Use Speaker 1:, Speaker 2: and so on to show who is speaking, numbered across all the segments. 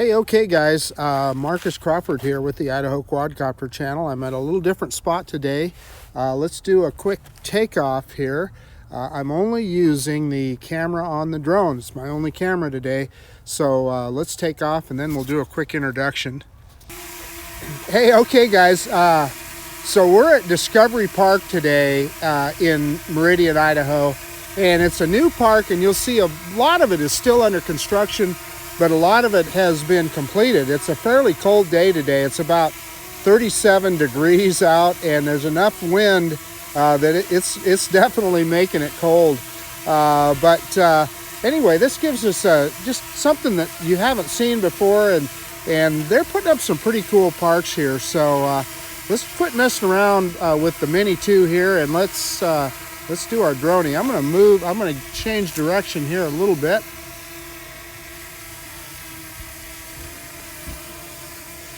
Speaker 1: Hey, okay guys, Marcus Crawford here with the Idaho Quadcopter channel. I'm at a little different spot today. Let's do a quick takeoff here. I'm only using the camera on the drone. It's my only camera today. So let's take off and then we'll do a quick introduction. Hey, okay guys, so we're at Discovery Park today in Meridian, Idaho. And it's a new park, and you'll see a lot of it is still under construction, but a lot of it has been completed. It's a fairly cold day today. It's about 37 degrees out, and there's enough wind that it's definitely making it cold. Anyway, this gives us just something that you haven't seen before, and they're putting up some pretty cool parks here. So let's quit messing around with the Mini 2 here, and let's do our droning. I'm going to change direction here a little bit.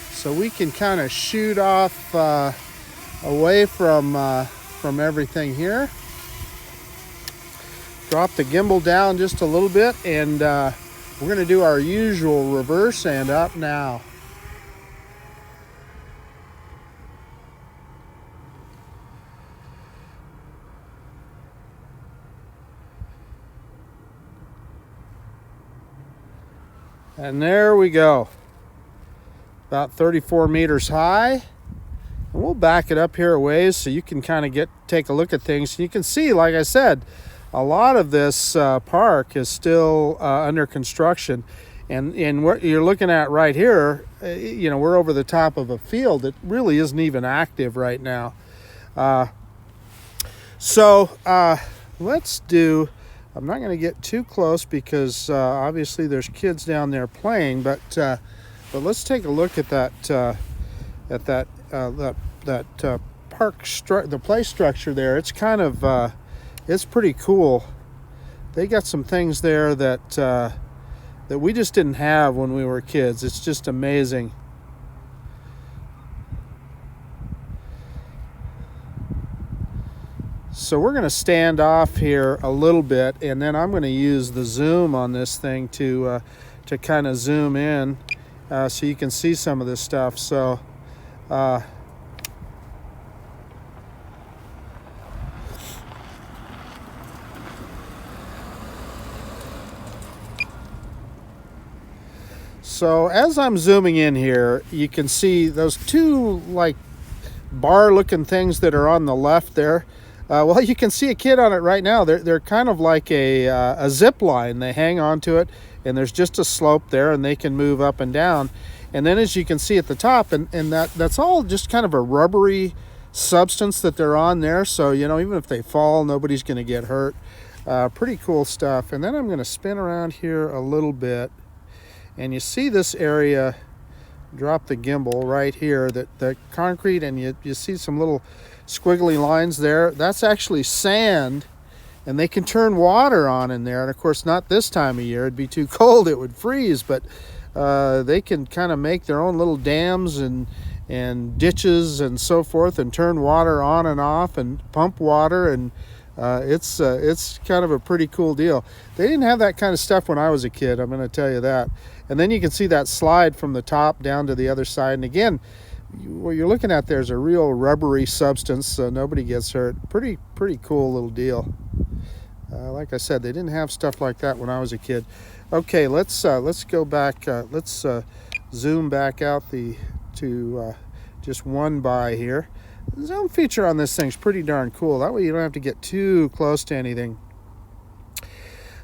Speaker 1: So we can kind of shoot off away from everything here. Drop the gimbal down just a little bit, and we're going to do our usual reverse and up now. And there we go. About 34 meters high. And we'll back it up here a ways so you can kind of take a look at things. You can see, like I said, a lot of this park is still under construction. And what you're looking at right here, we're over the top of a field that really isn't even active right now. Let's do, I'm not going to get too close because obviously there's kids down there playing, but let's take a look at that park the play structure there. It's kind of it's pretty cool. They got some things there that we just didn't have when we were kids. It's just amazing. So we're going to stand off here a little bit, and then I'm going to use the zoom on this thing to kind of zoom in so you can see some of this stuff. So as I'm zooming in here, you can see those two like bar looking things that are on the left there. Well, you can see a kid on it right now. They're kind of like a zip line. They hang onto it, and there's just a slope there, and they can move up and down. And then as you can see at the top, and that's all just kind of a rubbery substance that they're on there. So, even if they fall, nobody's going to get hurt. Pretty cool stuff. And then I'm going to spin around here a little bit. And you see this area, drop the gimbal right here, the concrete, and you see some little squiggly lines there. That's actually sand, and they can turn water on in there. And of course, not this time of year. It'd be too cold, it would freeze, but they can kind of make their own little dams and ditches and so forth, and turn water on and off and pump water, and it's kind of a pretty cool deal. They didn't have that kind of stuff when I was a kid, I'm going to tell you that. And then you can see that slide from the top down to the other side. And again, what you're looking at there is a real rubbery substance, so nobody gets hurt. Pretty cool little deal. Like I said, they didn't have stuff like that when I was a kid. Okay, let's go back. Let's zoom back out to just one by here. The zoom feature on this thing's pretty darn cool. That way you don't have to get too close to anything.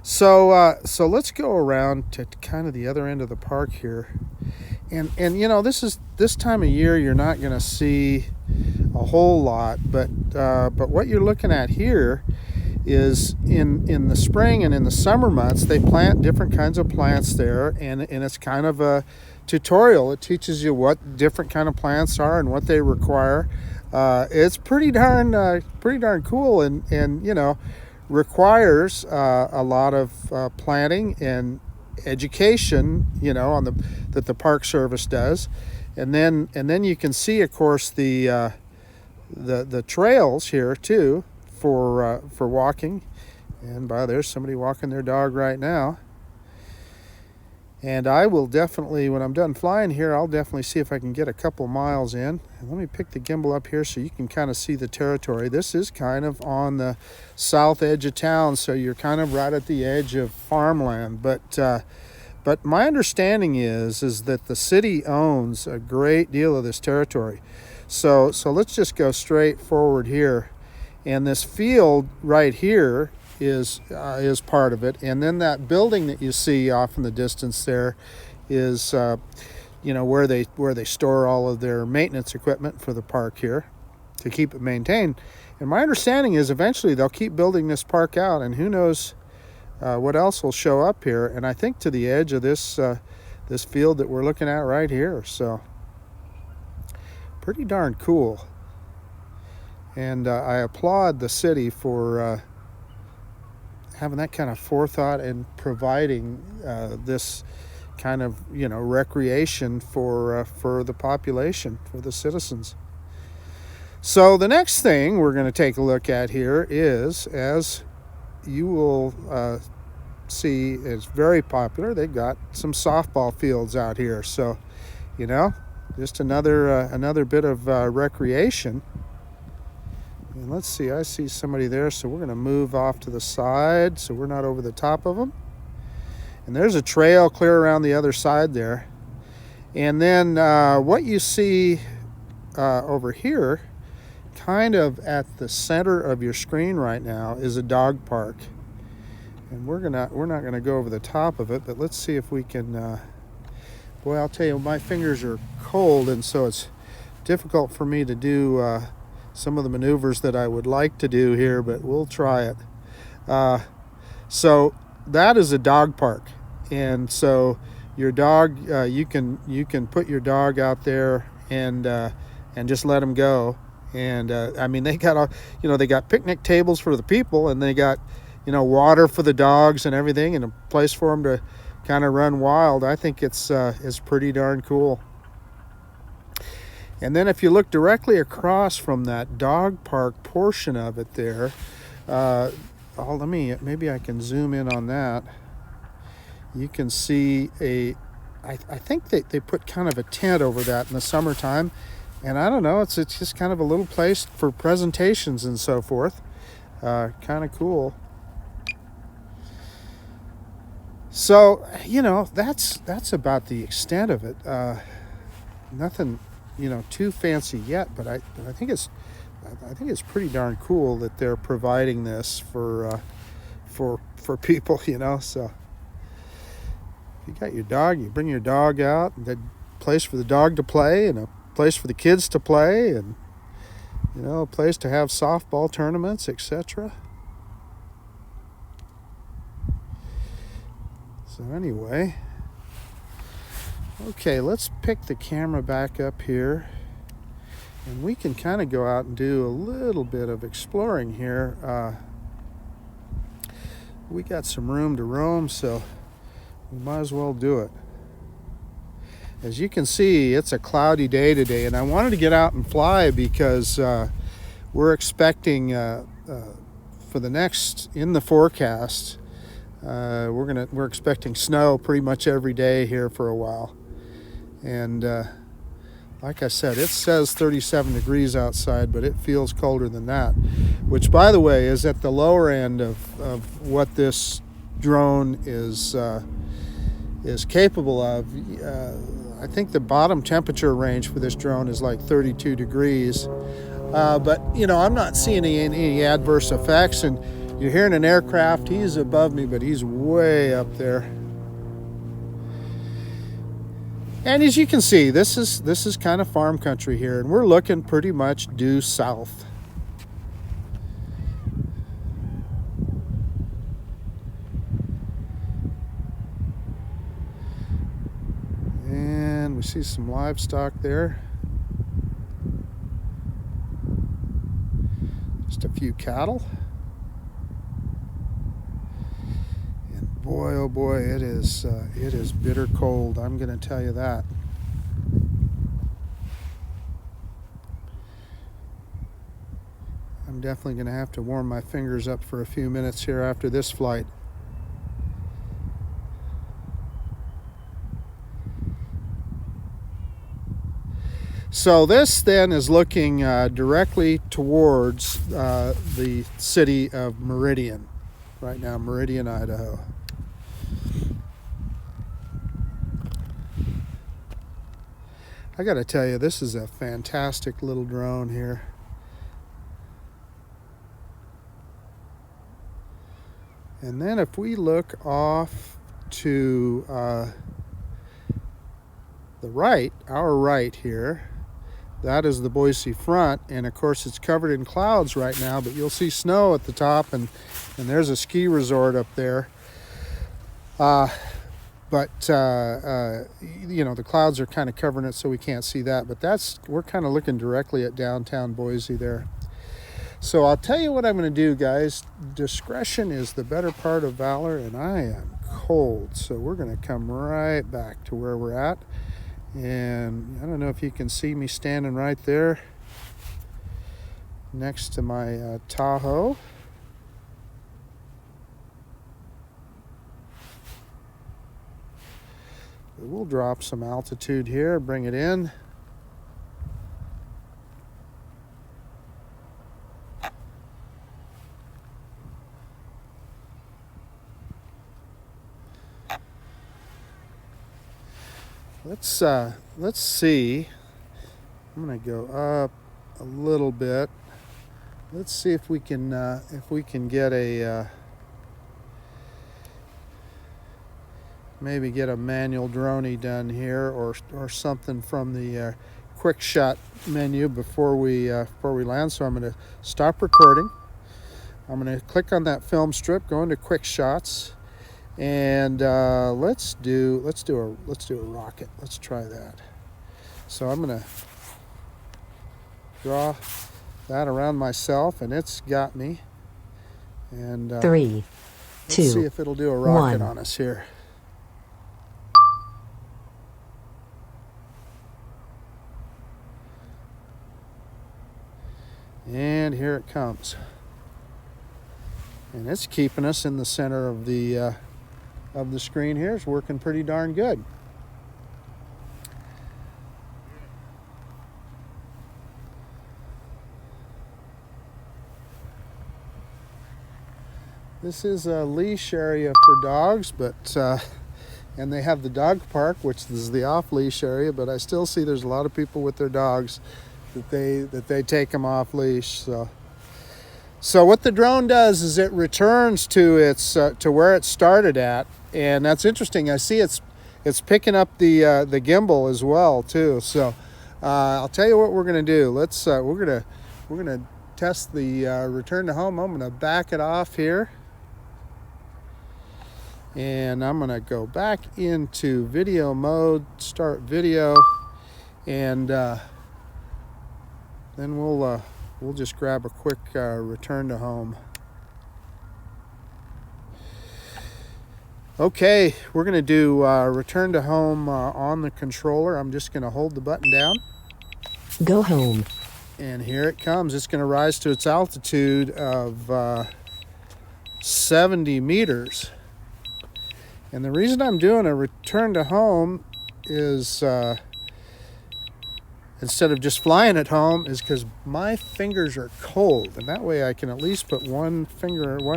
Speaker 1: So let's go around to kind of the other end of the park here. And this time of year you're not going to see a whole lot, but what you're looking at here is in the spring and in the summer months they plant different kinds of plants there, and it's kind of a tutorial. It teaches you what different kind of plants are and what they require. It's pretty darn cool, and requires a lot of planting and education, that the Park Service does, and then you can see, of course, the trails here too for walking. And there's somebody walking their dog right now. And I will definitely, when I'm done flying here, I'll definitely see if I can get a couple miles in. And let me pick the gimbal up here so you can kind of see the territory. This is kind of on the south edge of town, so you're kind of right at the edge of farmland. But my understanding is that the city owns a great deal of this territory. So let's just go straight forward here. And this field right here is part of it, and then that building that you see off in the distance there is where they store all of their maintenance equipment for the park here to keep it maintained. And my understanding is eventually they'll keep building this park out, and who knows what else will show up here. And I think to the edge of this field that we're looking at right here. So pretty darn cool. And I applaud the city for having that kind of forethought and providing this kind of recreation for the population, for the citizens. So the next thing we're going to take a look at here is, as you will see, it's very popular. They've got some softball fields out here, so just another bit of recreation. And let's see, I see somebody there, so we're going to move off to the side so we're not over the top of them. And there's a trail clear around the other side there. And then what you see over here, kind of at the center of your screen right now, is a dog park. And we're not going to go over the top of it, but let's see if we can... boy, I'll tell you, my fingers are cold, and so it's difficult for me to do... some of the maneuvers that I would like to do here, but we'll try it. So that is a dog park, and so your dog, you can put your dog out there and just let him go. And I mean, they got they got picnic tables for the people, and they got water for the dogs and everything, and a place for them to kind of run wild. I think it's pretty darn cool. And then if you look directly across from that dog park portion of it there, maybe I can zoom in on that. You can see I think they put kind of a tent over that in the summertime. And I don't know, it's just kind of a little place for presentations and so forth. Kind of cool. So, that's about the extent of it. Nothing too fancy yet, but I think it's pretty darn cool that they're providing this for people, So if you got your dog, you bring your dog out, and a place for the dog to play, and a place for the kids to play, and a place to have softball tournaments, etc. So anyway. Okay, let's pick the camera back up here, and we can kind of go out and do a little bit of exploring here. We got some room to roam, so we might as well do it. As you can see, it's a cloudy day today, and I wanted to get out and fly because we're expecting for the next, in the forecast, we're expecting snow pretty much every day here for a while. And like I said, it says 37 degrees outside, but it feels colder than that, which, by the way, is at the lower end of what this drone is capable of. I think the bottom temperature range for this drone is like 32 degrees. But, I'm not seeing any adverse effects. And you're hearing an aircraft. He's above me, but he's way up there. And as you can see, this is kind of farm country here, and we're looking pretty much due south. And we see some livestock there. Just a few cattle. Boy, oh boy, it is bitter cold. I'm going to tell you that. I'm definitely going to have to warm my fingers up for a few minutes here after this flight. So this then is looking directly towards the city of Meridian, right now, Meridian, Idaho. I gotta tell you, this is a fantastic little drone here. And then if we look off to the right, our right here, that is the Boise front, and of course it's covered in clouds right now, but you'll see snow at the top, and there's a ski resort up there. But you know, the clouds are kind of covering it, so we can't see that. But we're kind of looking directly at downtown Boise there. So I'll tell you what I'm going to do, guys. Discretion is the better part of valor, and I am cold, so we're going to come right back to where we're at. And I don't know if you can see me standing right there next to my Tahoe. We'll drop some altitude here, bring it in. Let's see. I'm gonna go up a little bit. Let's see if we can get a maybe get a manual droney done here, or something from the quick shot menu before we land. So I'm gonna stop recording. I'm gonna click on that film strip, go into quick shots. And let's do a rocket. Let's try that. So I'm gonna draw that around myself, and it's got me. And
Speaker 2: 3, 2,
Speaker 1: let's see if it'll do a rocket
Speaker 2: 1.
Speaker 1: on us here. And here it comes. And it's keeping us in the center of the screen here. It's working pretty darn good. This is a leash area for dogs, but and they have the dog park, which is the off-leash area, but I still see there's a lot of people with their dogs that they take them off leash. So what the drone does is it returns to its to where it started at, and that's interesting. I see it's picking up the gimbal as well too. So I'll tell you what we're gonna do. We're gonna test the return to home. I'm gonna back it off here, and I'm gonna go back into video mode, start video, and then we'll just grab a quick return to home. Okay, we're going to do return to home on the controller. I'm just going to hold the button down.
Speaker 2: Go home.
Speaker 1: And here it comes. It's going to rise to its altitude of 70 meters. And the reason I'm doing a return to home is instead of just flying at home is because my fingers are cold, and that way I can at least put one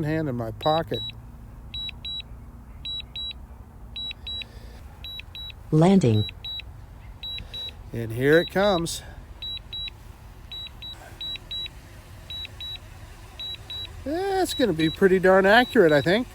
Speaker 1: hand in my pocket.
Speaker 2: Landing.
Speaker 1: And here it comes. It's going to be pretty darn accurate, I think.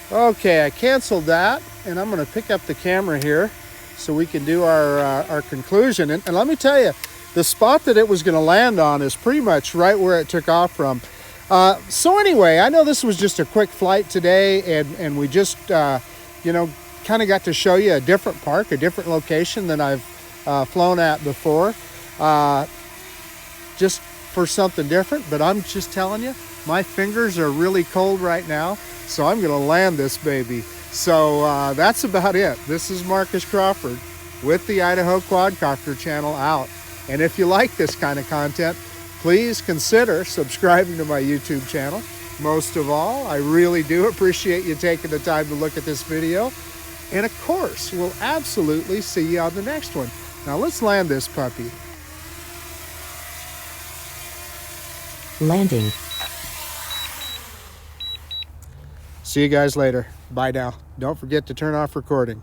Speaker 1: Okay, I canceled that, and I'm going to pick up the camera here so we can do our conclusion. And let me tell you, the spot that it was going to land on is pretty much right where it took off from. So anyway, I know this was just a quick flight today, and we just, you know, kind of got to show you a different park, a different location than I've flown at before, just for something different. But I'm just telling you, my fingers are really cold right now, so I'm going to land this baby. So that's about it. This is Marcus Crawford with the Idaho Quadcopter channel out. And if you like this kind of content, please consider subscribing to my YouTube channel Most of all, I really do appreciate you taking the time to look at this video. And of course, we'll absolutely see you on the next one. Now let's land this puppy.
Speaker 2: Landing.
Speaker 1: See you guys later. Bye now. Don't forget to turn off recording.